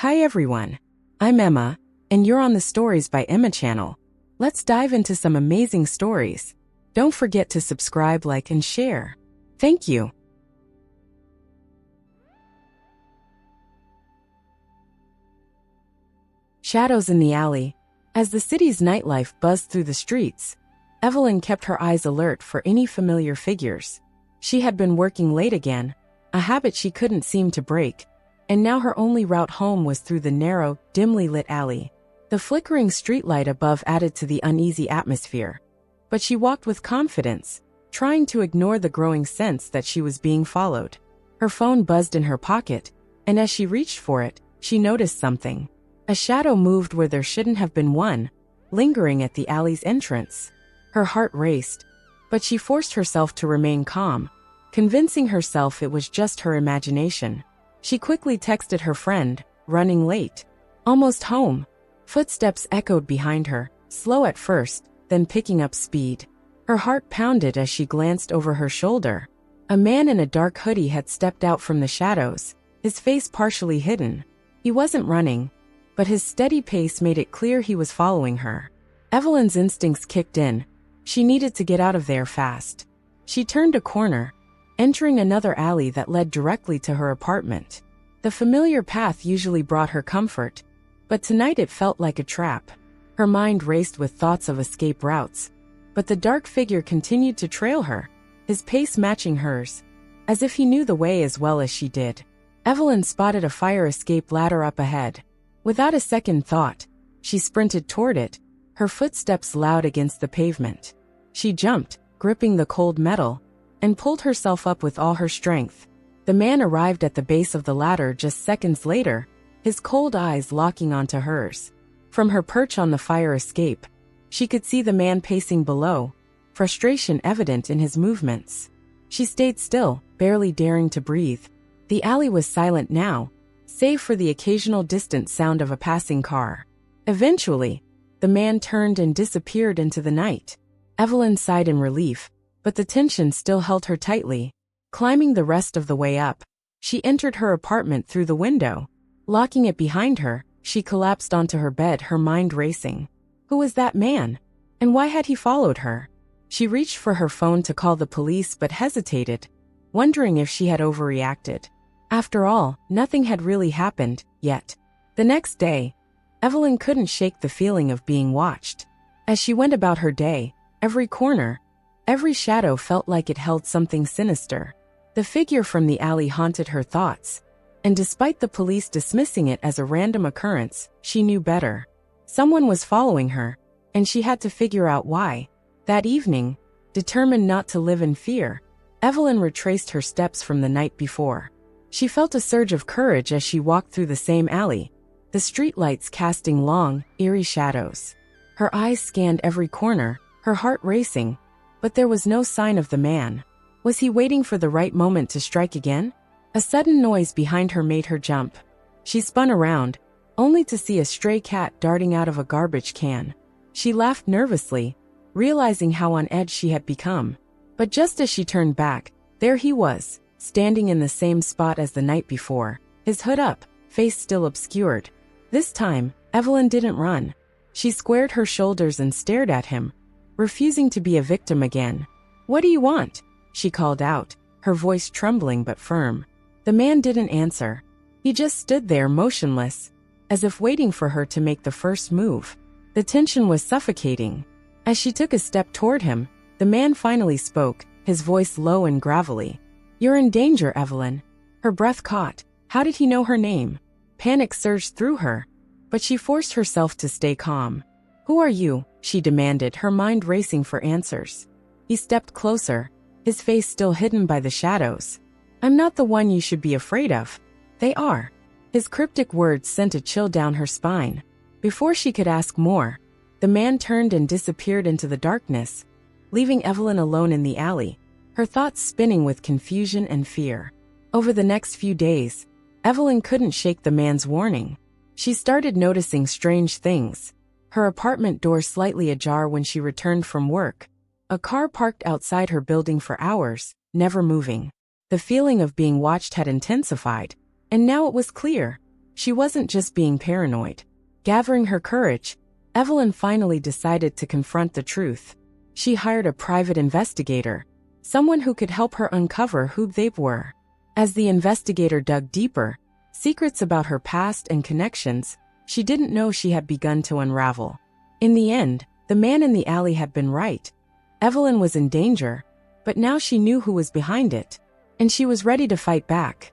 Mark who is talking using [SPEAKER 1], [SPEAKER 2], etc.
[SPEAKER 1] Hi everyone, I'm Emma, and you're on the Stories by Emma channel. Let's dive into some amazing stories. Don't forget to subscribe, like, and share. Thank you. Shadows in the alley. As the city's nightlife buzzed through the streets, Evelyn kept her eyes alert for any familiar figures. She had been working late again, a habit she couldn't seem to break, and now her only route home was through the narrow, dimly lit alley. The flickering streetlight above added to the uneasy atmosphere, but she walked with confidence, trying to ignore the growing sense that she was being followed. Her phone buzzed in her pocket, and as she reached for it, she noticed something. A shadow moved where there shouldn't have been one, lingering at the alley's entrance. Her heart raced, but she forced herself to remain calm, convincing herself it was just her imagination. She quickly texted her friend, running late. Almost home. Footsteps echoed behind her, slow at first, then picking up speed. Her heart pounded as she glanced over her shoulder. A man in a dark hoodie had stepped out from the shadows, his face partially hidden. He wasn't running, but his steady pace made it clear he was following her. Evelyn's instincts kicked in. She needed to get out of there fast. She turned a corner, entering another alley that led directly to her apartment. The familiar path usually brought her comfort, but tonight it felt like a trap. Her mind raced with thoughts of escape routes, but the dark figure continued to trail her, his pace matching hers, as if he knew the way as well as she did. Evelyn spotted a fire escape ladder up ahead. Without a second thought, she sprinted toward it, her footsteps loud against the pavement. She jumped, gripping the cold metal, and pulled herself up with all her strength. The man arrived at the base of the ladder just seconds later, his cold eyes locking onto hers. From her perch on the fire escape, she could see the man pacing below, frustration evident in his movements. She stayed still, barely daring to breathe. The alley was silent now, save for the occasional distant sound of a passing car. Eventually, the man turned and disappeared into the night. Evelyn sighed in relief, but the tension still held her tightly. Climbing the rest of the way up, she entered her apartment through the window. Locking it behind her, she collapsed onto her bed, her mind racing. Who was that man? And why had he followed her? She reached for her phone to call the police but hesitated, wondering if she had overreacted. After all, nothing had really happened, yet. The next day, Evelyn couldn't shake the feeling of being watched. As she went about her day, every corner, every shadow felt like it held something sinister. The figure from the alley haunted her thoughts, and despite the police dismissing it as a random occurrence, she knew better. Someone was following her, and she had to figure out why. That evening, determined not to live in fear, Evelyn retraced her steps from the night before. She felt a surge of courage as she walked through the same alley, the streetlights casting long, eerie shadows. Her eyes scanned every corner, her heart racing, but there was no sign of the man. Was he waiting for the right moment to strike again? A sudden noise behind her made her jump. She spun around, only to see a stray cat darting out of a garbage can. She laughed nervously, realizing how on edge she had become. But just as she turned back, there he was, standing in the same spot as the night before, his hood up, face still obscured. This time, Evelyn didn't run. She squared her shoulders and stared at him, refusing to be a victim again. "What do you want?" she called out, her voice trembling but firm. The man didn't answer. He just stood there motionless, as if waiting for her to make the first move. The tension was suffocating. As she took a step toward him, the man finally spoke, his voice low and gravelly. "You're in danger, Evelyn." Her breath caught. How did he know her name? Panic surged through her, but she forced herself to stay calm. "Who are you?" she demanded, her mind racing for answers. He stepped closer, his face still hidden by the shadows. "I'm not the one you should be afraid of." "They are." His cryptic words sent a chill down her spine. Before she could ask more, the man turned and disappeared into the darkness, leaving Evelyn alone in the alley, her thoughts spinning with confusion and fear. Over the next few days, Evelyn couldn't shake the man's warning. She started noticing strange things. Her apartment door slightly ajar when she returned from work. A car parked outside her building for hours, never moving. The feeling of being watched had intensified, and now it was clear. She wasn't just being paranoid. Gathering her courage, Evelyn finally decided to confront the truth. She hired a private investigator, someone who could help her uncover who they were. As the investigator dug deeper, secrets about her past and connections she didn't know she had begun to unravel. In the end, the man in the alley had been right. Evelyn was in danger, but now she knew who was behind it, and she was ready to fight back.